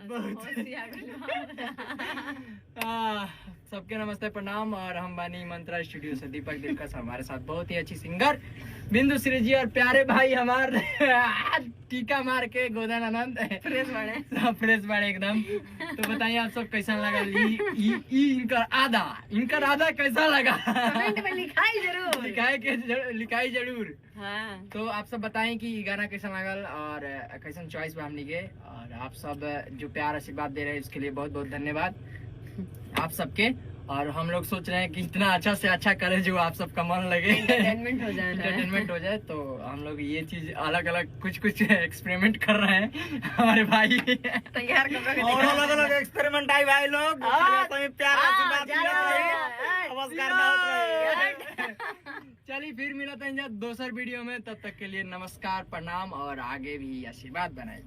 बहुत सबके नमस्ते प्रणाम। और हम बानी मंत्रा स्टूडियो से दीपक दिलकश, हमारे साथ बहुत ही अच्छी सिंगर बिंदु श्री जी और प्यारे भाई हमारे टीका मार के गोदन आनंद फ्रेश बड़े एकदम। तो बताइए आप सब कैसा लगा इनका आधा कैसा लगा कमेंट में लिखाई जरूर। हाँ। तो आप सब बताएं कि गाना कैसा लगल और कैसा चॉइस बा हमनी के। और आप सब जो प्यार आशीर्वाद दे रहे हैं उसके लिए बहुत बहुत धन्यवाद आप सबके। और हम लोग सोच रहे हैं कि इतना अच्छा से अच्छा करें जो आप सबका मन लगे, एंटरटेनमेंट हो जाए। तो हम लोग ये चीज अलग अलग कुछ एक्सपेरिमेंट कर रहे हैं हमारे भाई तैयार कर और अलग अलग एक्सपेरिमेंट आई भाई लोग प्यार आशीर्वाद चलिए फिर मिलते हैं दूसर वीडियो में। तब तक के लिए नमस्कार प्रणाम और आगे भी आशीर्वाद बनाए।